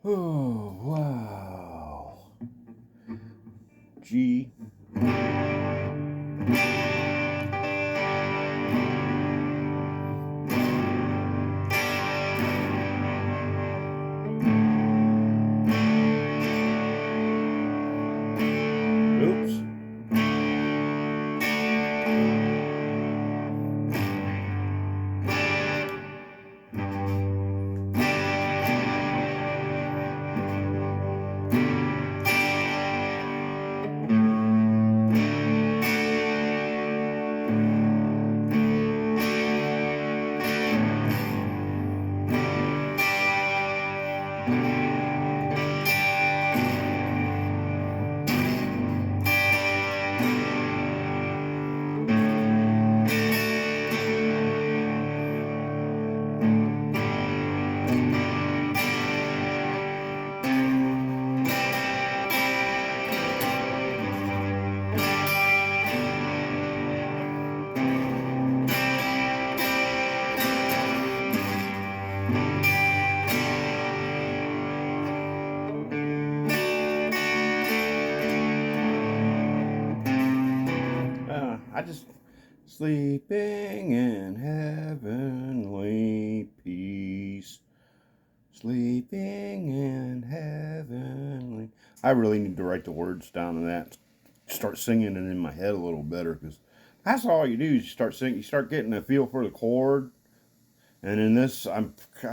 Oh, wow. G. Oops. I just sleeping in heavenly peace. Sleeping in heavenly. I really need to write the words down to that. Start singing it in my head a little better, because that's all you do. Is you start singing. You start getting a feel for the chord. And in this, I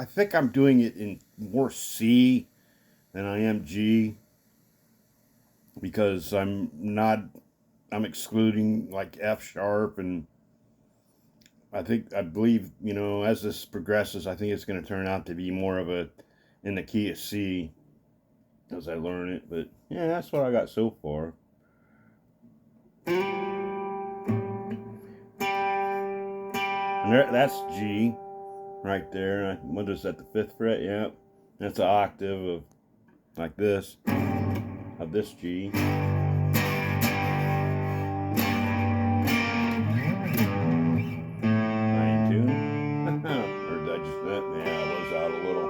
think I'm doing it in more C than I am G, because I'm excluding like F sharp, and I believe, as this progresses, I think it's going to turn out to be more of in the key of C as I learn it. But yeah, that's what I got so far. And that's G right there. What is that, the 5th fret? Yep. That's an octave of like this, of this G. Or did I just, yeah, I was out a little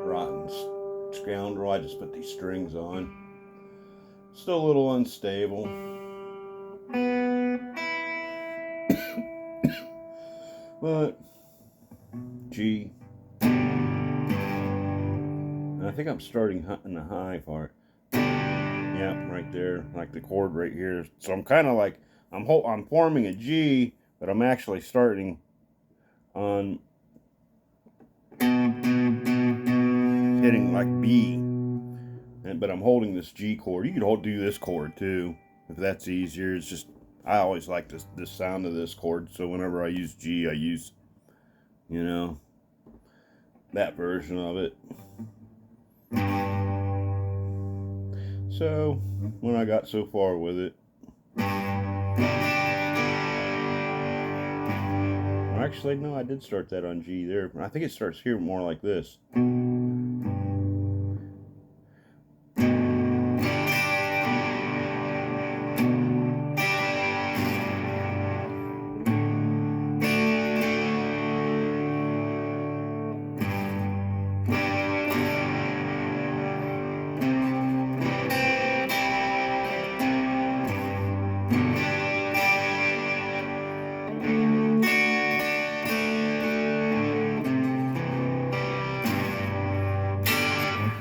rotten scoundrel. I just put these strings on. Still a little unstable. But G. And I think I'm starting in the high part. Yeah, right there, like the chord right here. So I'm kind of like, I'm forming a G, but I'm actually starting on hitting like B, but I'm holding this G chord. You could do this chord too, if that's easier. It's just, I always like this sound of this chord, so whenever I use G, I use, that version of it. So, when I got so far with it, actually, no, I did start that on G there. I think it starts here more like this.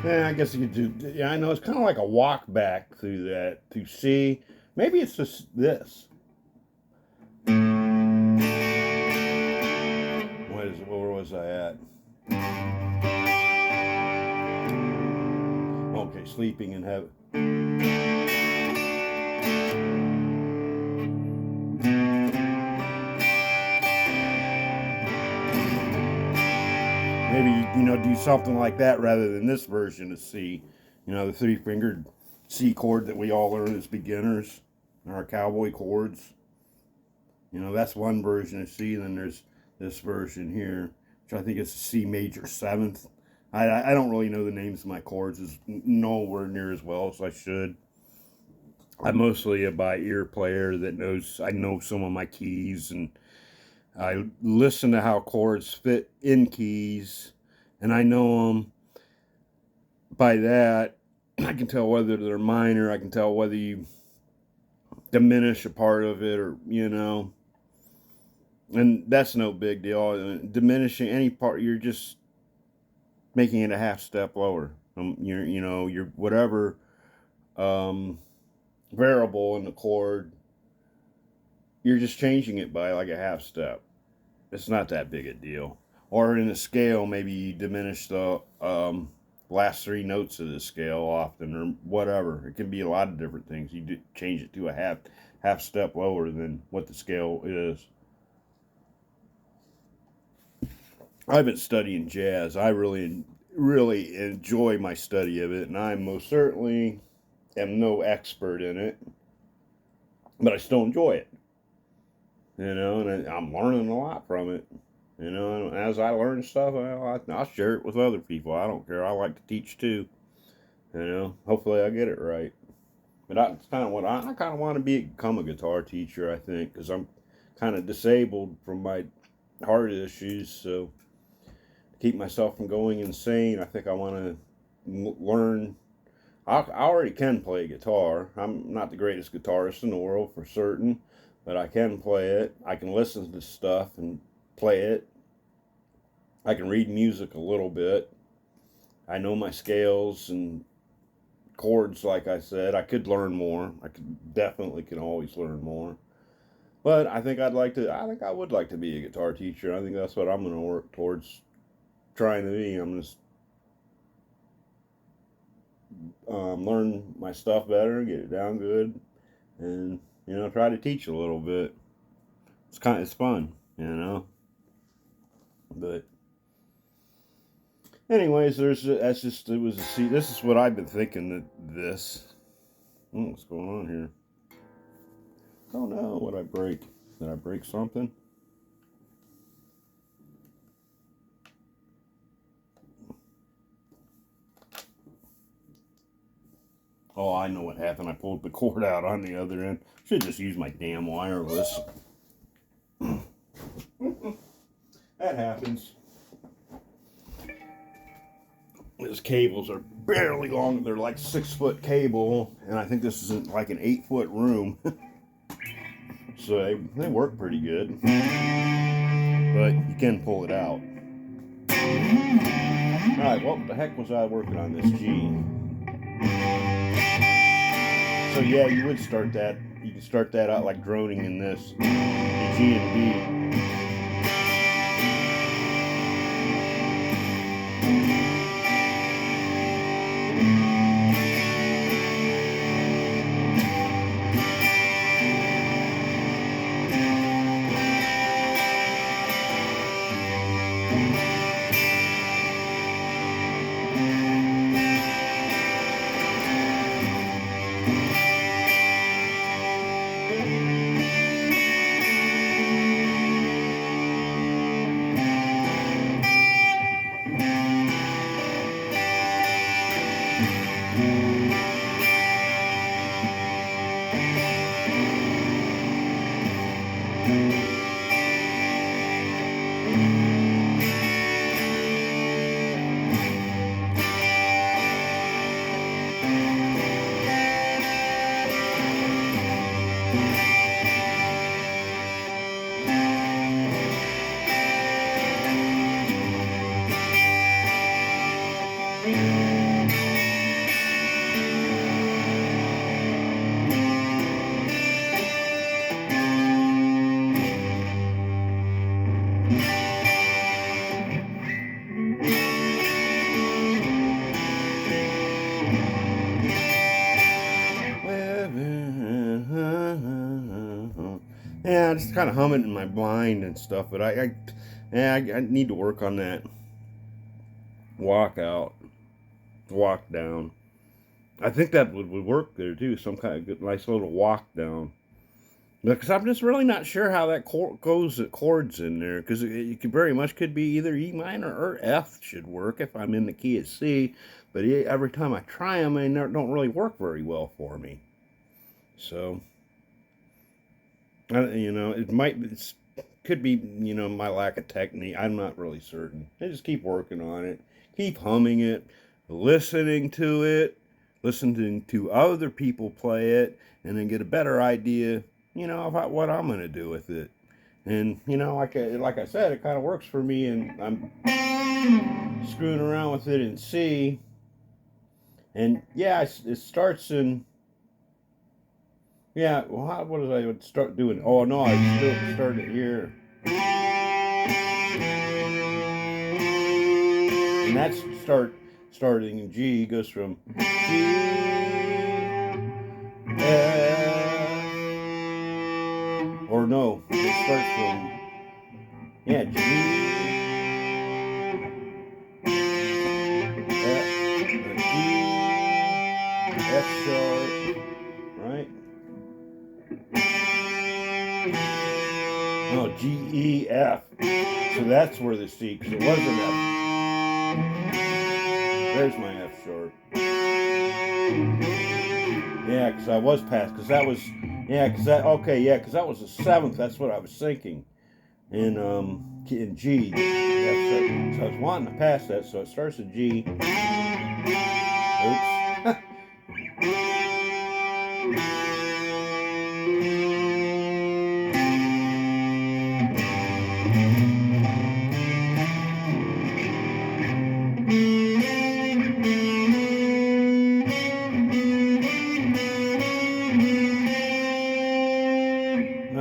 Yeah, I guess you could do. Yeah, I know, it's kind of like a walk back through that to C. Maybe it's just this. Where was I at? Okay, sleeping in heaven. Maybe, do something like that rather than this version of C. The 3-fingered C chord that we all learn as beginners, our cowboy chords. That's one version of C. Then there's this version here, which I think is C major 7th. I don't really know the names of my chords as nowhere near as well as I should. I'm mostly a by ear player I know some of my keys, and I listen to how chords fit in keys, and I know them by that, I can tell whether they're minor. I can tell whether you diminish a part of it, or and that's no big deal. Diminishing any part, you're just making it a half step lower. You're whatever variable in the chord, you're just changing it by like a half step. It's not that big a deal. Or in a scale, maybe you diminish the last three notes of the scale often, or whatever. It can be a lot of different things. You do change it to a half step lower than what the scale is. I've been studying jazz. I really enjoy my study of it, and I most certainly am no expert in it, but I still enjoy it. And I'm learning a lot from it. And as I learn stuff, I'll share it with other people. I don't care. I like to teach too. Hopefully I get it right. But that's kind of what I kind of want to become a guitar teacher, I think, because I'm kind of disabled from my heart issues. So to keep myself from going insane, I think I want to learn. I already can play guitar. I'm not the greatest guitarist in the world for certain, but I can play it. I can listen to stuff and play it. I can read music a little bit. I know my scales and chords, like I said. I could learn more. I can always learn more. But I think I would like to be a guitar teacher. I think that's what I'm going to work towards trying to be. I'm just learn my stuff better, get it down good, and try to teach a little bit. It's fun, But anyways, this is what I've been thinking that this. What's going on here? Oh no, what I break? Did I break something? Oh, I know what happened. I pulled the cord out on the other end. Should just use my damn wireless. That happens. These cables are barely long. They're like 6-foot cable, and I think this is like an 8-foot room. So they work pretty good, but you can pull it out. All right, what the heck was I working on this G? So yeah, you would start that. You can start that out like droning in this, the G and B. Yeah, just kind of humming in my mind and stuff, but I need to work on that walk down. I think that would work there too, some kind of good, nice little walk down. Because I'm just really not sure how that goes at chords in there, because it could very much could be either E minor or F should work if I'm in the key of C, but every time I try them, they don't really work very well for me. So, it could be, my lack of technique. I'm not really certain. I just keep working on it, keep humming it. listening to it, listening to other people play it, and then get a better idea, about what I'm going to do with it. And like I said, it kind of works for me, and I'm screwing around with it in C. And yeah, it starts in. Yeah, well, what did I would start doing? Oh no, I still started here, and that's starting in G. Goes from G, F, or no, it starts from G, F sharp, right? No, G, E, F. So that's where the C, because it was an F. There's my F sharp. Yeah, because I was past, because that was, because that was the seventh. That's what I was thinking. In G. So I was wanting to pass that, so it starts at G. Oops.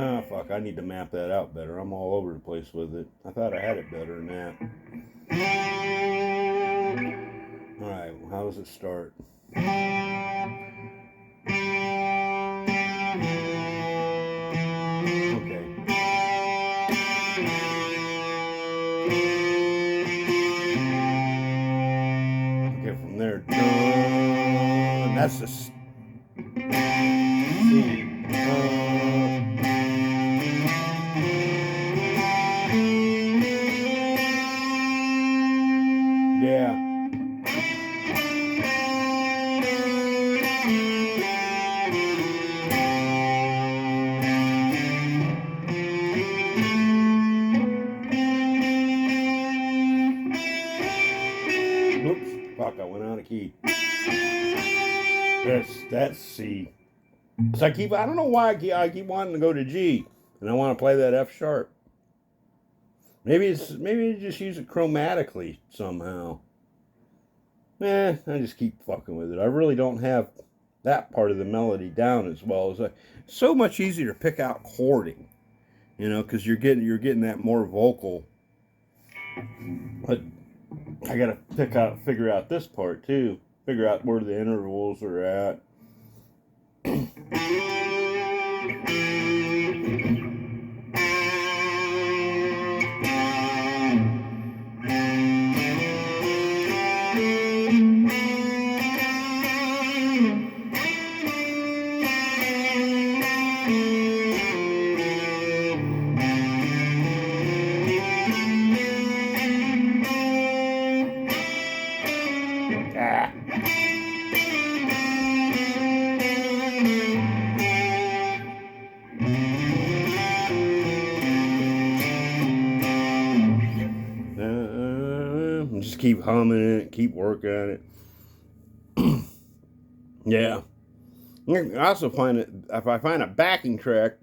Ah, fuck, I need to map that out better. I'm all over the place with it. I thought I had it better than that. Alright, well, how does it start? Okay. Okay, from there, dun, that's the C. Yeah. Oops, fuck, I went out of key. That's C. So I don't know why I keep wanting to go to G, and I want to play that F sharp. Maybe just use it chromatically somehow. I just keep fucking with it. I really don't have that part of the melody down as well as so much easier to pick out chording, because you're getting that more vocal. But I gotta figure out this part too. Figure out where the intervals are at. Just keep humming it, keep working on it. Yeah. I also find it, if I find a backing track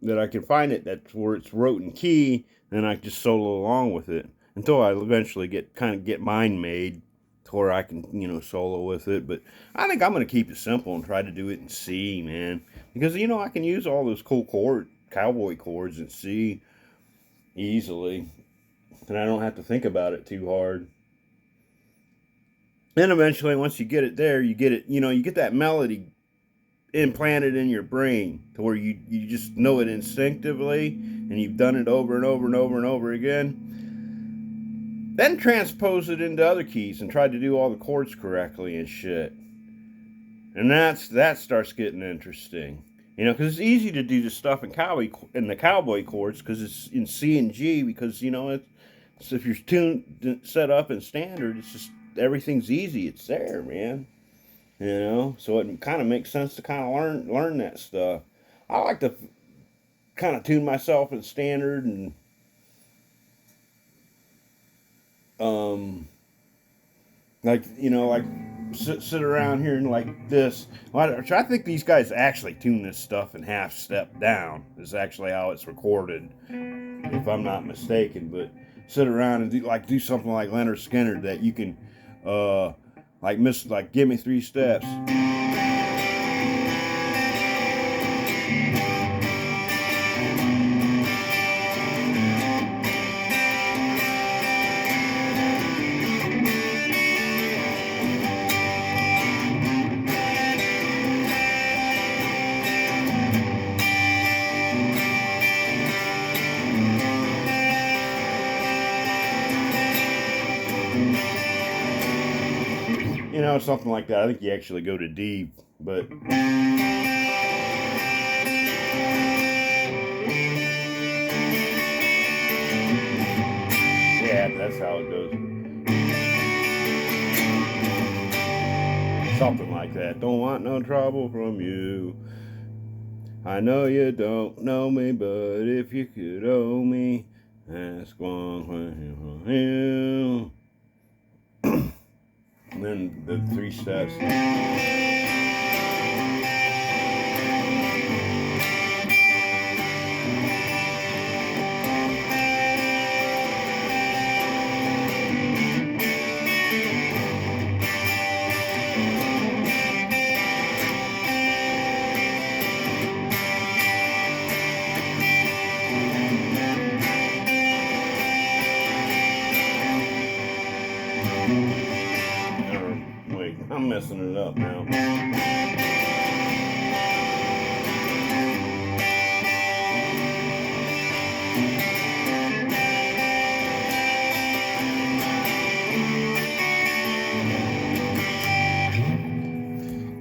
that I can find it that's where it's wrote in key, then I just solo along with it until I eventually get mine made to where I can, solo with it. But I think I'm going to keep it simple and try to do it in C, man. Because, I can use all those cool cowboy chords in C easily. And I don't have to think about it too hard. Then eventually, once you get it there, you get it, you get that melody implanted in your brain to where you just know it instinctively, and you've done it over and over and over and over again. Then transpose it into other keys and try to do all the chords correctly and shit. And that starts getting interesting. Because it's easy to do the stuff in the cowboy chords because it's in C and G, because it's if you're set up in standard, it's just everything's easy. It's there, man. So it kind of makes sense to kind of learn that stuff. I like to kind of tune myself in standard and like, you know, like sit around here and like this. Which I think these guys actually tune this stuff in half step down. Is actually how it's recorded, if I'm not mistaken. But sit around and do something like Leonard Skinner, that you can, like give me 3 steps. You know, something like that. I think you actually go to D, but yeah, that's how it goes. Something like that. Don't want no trouble from you. I know you don't know me, but if you could owe me, ask one question from you. And then the 3 steps. Wait, I'm messing it up now.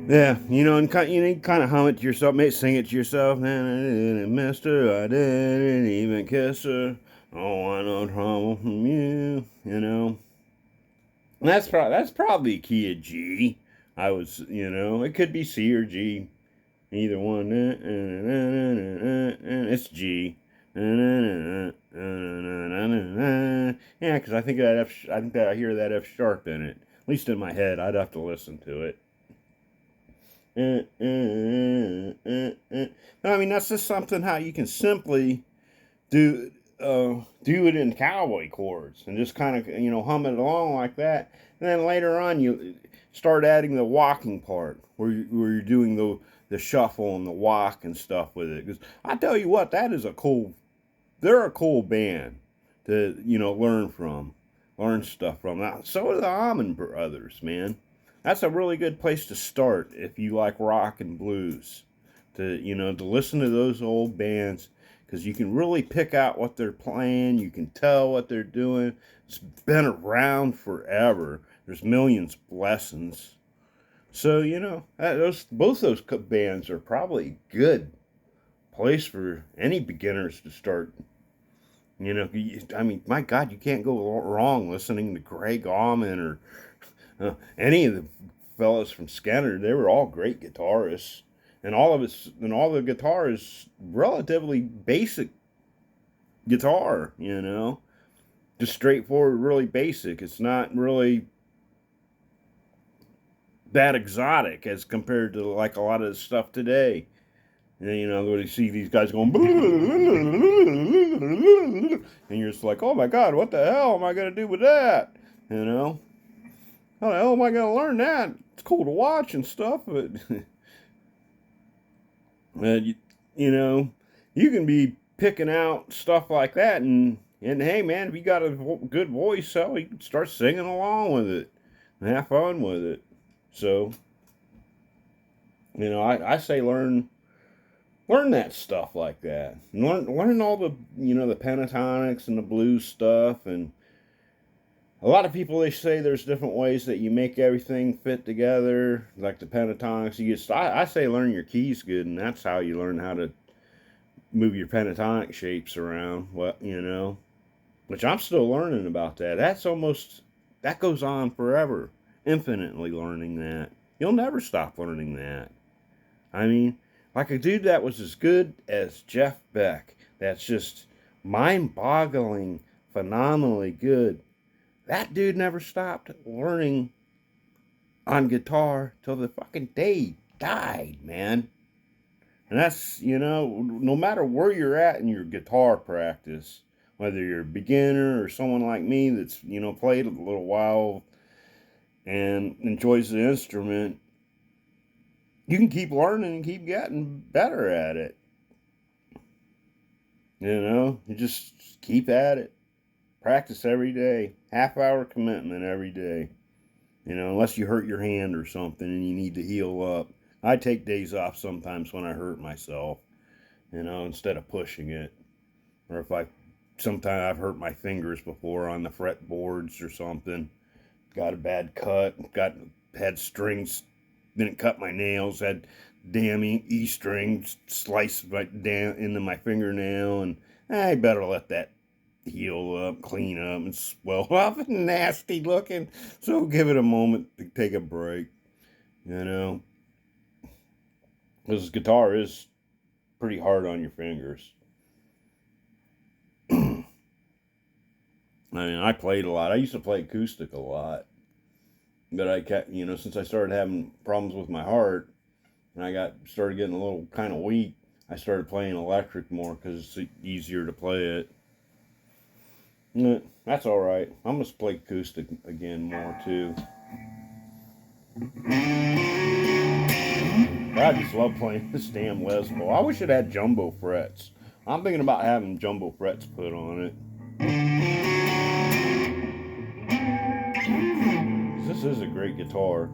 Yeah, you know, and you kind of hum it to yourself, maybe sing it to yourself. Man, I didn't miss her, I didn't even kiss her. I don't want no trouble from you, you know. And that's probably key of G. I was, you know, it could be C or G, either one. It's G. Yeah, because I think I think that I hear that F sharp in it. At least in my head, I'd have to listen to it. I mean, that's just something how you can simply do do it in cowboy chords and just kind of, you know, hum it along like that. And then later on, you start adding the walking part where you're doing the shuffle and the walk and stuff with it. Because I tell you what, that is a cool. They're a cool band to, you know, learn stuff from. Now, so are the Allman Brothers, man. That's a really good place to start if you like rock and blues. To, you know, to listen to those old bands, because you can really pick out what they're playing. You can tell what they're doing. It's been around forever. There's millions of lessons. So, you know, both those bands are probably good place for any beginners to start. You know, I mean, my God, you can't go wrong listening to Greg Allman or any of the fellas from Skinner. They were all great guitarists, and all the guitar is relatively basic guitar. You know, just straightforward, really basic. It's not really that exotic as compared to like a lot of the stuff today. And, you know, when you see these guys going, and you're just like, oh my God, what the hell am I going to do with that? You know, how the hell am I going to learn that? It's cool to watch and stuff, but, you know, you can be picking out stuff like that, and hey, man, if you got a good voice, so you can start singing along with it and have fun with it. So, you know, I say learn that stuff like that. Learn all the, you know, the pentatonics and the blues stuff. And a lot of people, they say there's different ways that you make everything fit together, like the pentatonics. I say learn your keys good, and that's how you learn how to move your pentatonic shapes around. What, you know, which I'm still learning about that. That goes on forever, infinitely learning that. You'll never stop learning that. I mean, like a dude that was as good as Jeff Beck, that's just mind-boggling, phenomenally good. That dude never stopped learning on guitar till the fucking day he died, man. And that's, no matter where you're at in your guitar practice, whether you're a beginner or someone like me that's, played a little while and enjoys the instrument, you can keep learning and keep getting better at it. You just keep at it. Practice every day. Half-hour commitment every day. Unless you hurt your hand or something and you need to heal up. I take days off sometimes when I hurt myself, instead of pushing it. Or if sometimes I've hurt my fingers before on the fretboards or something. Got a bad cut, had strings, didn't cut my nails, had damn E-string sliced right down into my fingernail, and I better let that heal up, clean up, and swell up and nasty looking. So give it a moment to take a break, Because guitar is pretty hard on your fingers. I played a lot. I used to play acoustic a lot. But I kept, since I started having problems with my heart, and I started getting a little kind of weak, I started playing electric more because it's easier to play it. That's all right. I'm going to play acoustic again more, too. I just love playing this damn Les Paul. I wish it had jumbo frets. I'm thinking about having jumbo frets put on it. This is a great guitar.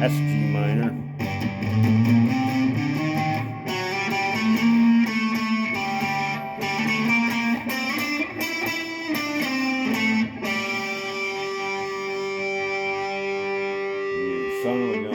That's G minor. Son of a gun.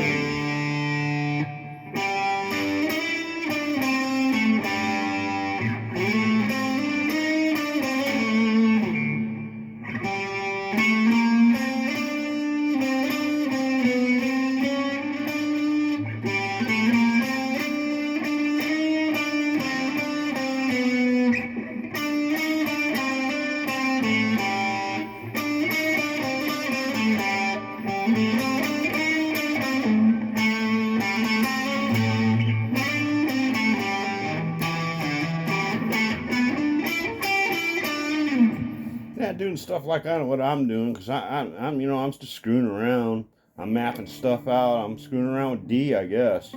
Not doing stuff like what I'm doing, because I'm just screwing around. I'm mapping stuff out. I'm screwing around with D, I guess.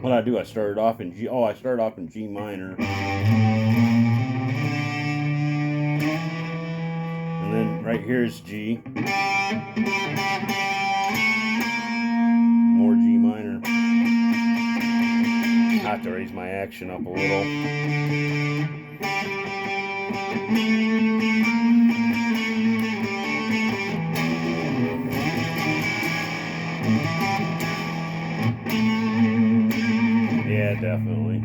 What I do, I started off in G. Oh, I started off in G minor, and then right here is G. More G minor. I have to raise my action up a little. Yeah, definitely.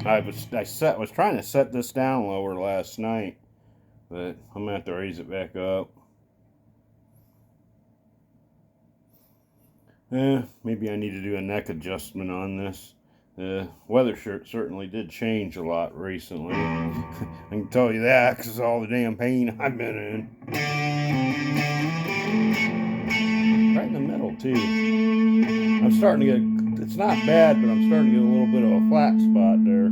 I was trying to set this down lower last night, but I'm gonna have to raise it back up. Maybe I need to do a neck adjustment on this. The weather certainly did change a lot recently. I can tell you that because of all the damn pain I've been in. Right in the middle, too. I'm starting to get, it's not bad, but I'm starting to get a little bit of a flat spot there.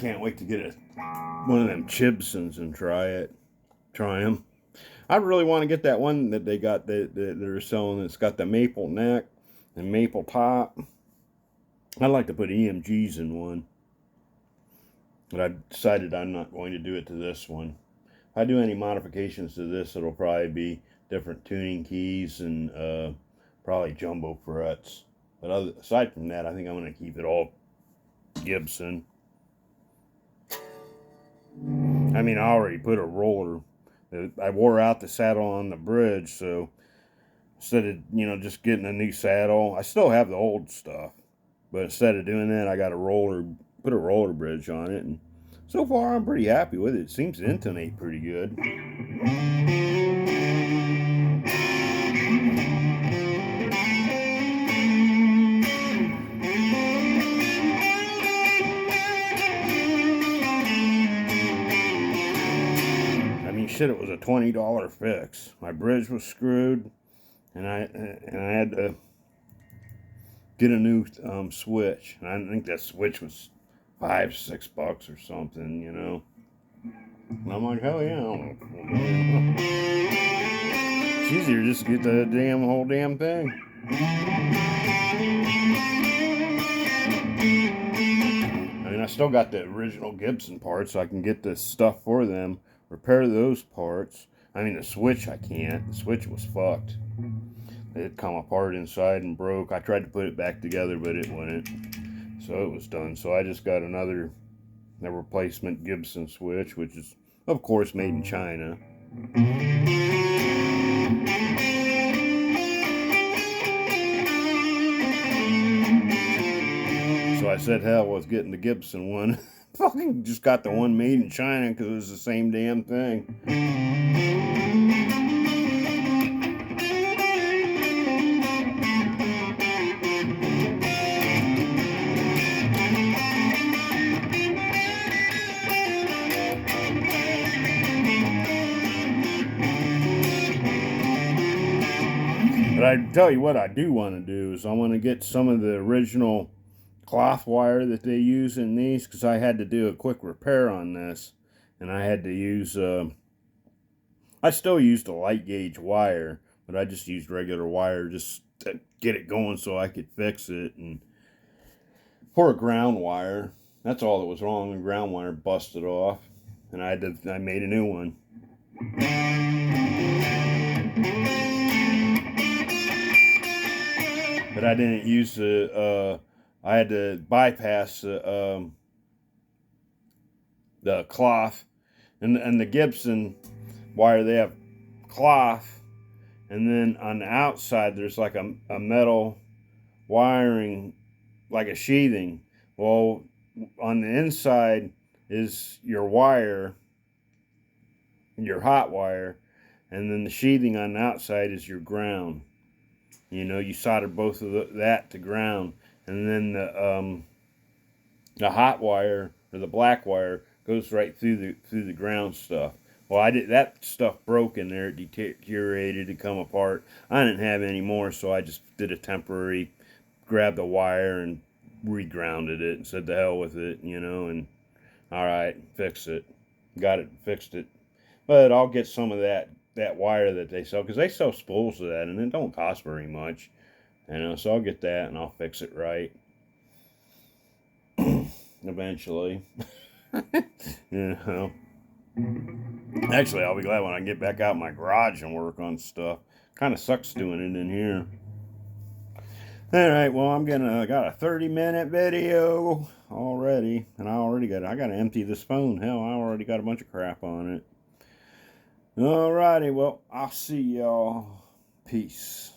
can't wait to get one of them Chibsons and try them. I really want to get that one that they got that they're selling. It's got the maple neck and maple top. I'd like to put EMGs in one, but I decided I'm not going to do it to this one. If I do any modifications to this, it'll probably be different tuning keys and probably jumbo frets. But aside from that, I think I'm going to keep it all Gibson. I mean, I already put a roller. I wore out the saddle on the bridge, so instead of, just getting a new saddle, I still have the old stuff. But instead of doing that, I got put a roller bridge on it, and so far I'm pretty happy with it. It seems to intonate pretty good. I mean, shit, it was a $20 fix. My bridge was screwed, and I had to get a new switch. And I think that switch was $5-6 or something, And I'm like, hell yeah. It's easier just to get the whole damn thing. I mean, I still got the original Gibson parts, so I can get this stuff for them, repair those parts. I mean, the switch I can't. The switch was fucked. It had come apart inside and broke. I tried to put it back together, but it wouldn't. So it was done. So I just got a replacement Gibson switch, which is, of course, made in China. So I said hell with getting the Gibson one. Fucking just got the one made in China because it was the same damn thing. But I tell you what I do want to do is I want to get some of the original cloth wire that they use in these, because I had to do a quick repair on this, and I had to use I still used a light gauge wire, but I just used regular wire just to get it going so I could fix it. And for a ground wire, that's all that was wrong. The ground wire busted off, and I made a new one. But I didn't use I had to bypass the cloth, and the Gibson wire, they have cloth, and then on the outside there's like a metal wiring, like a sheathing. Well, on the inside is your wire, your hot wire, and then the sheathing on the outside is your ground. You solder both of that to ground, and then the hot wire, or the black wire, goes right through the ground stuff. Well, that stuff broke in there. It deteriorated to come apart. I didn't have any more, so I just did a temporary, grabbed the wire and regrounded it and said the hell with it, and all right, fix it. Got it, fixed it. But I'll get some of that wire that they sell, because they sell spools of that, and it don't cost very much. So I'll get that and I'll fix it right. Eventually. Actually, I'll be glad when I get back out in my garage and work on stuff. Kind of sucks doing it in here. Alright, well, I got a 30-minute video already, and I gotta empty this phone. Hell, I already got a bunch of crap on it. Alrighty, well, I'll see y'all. Peace.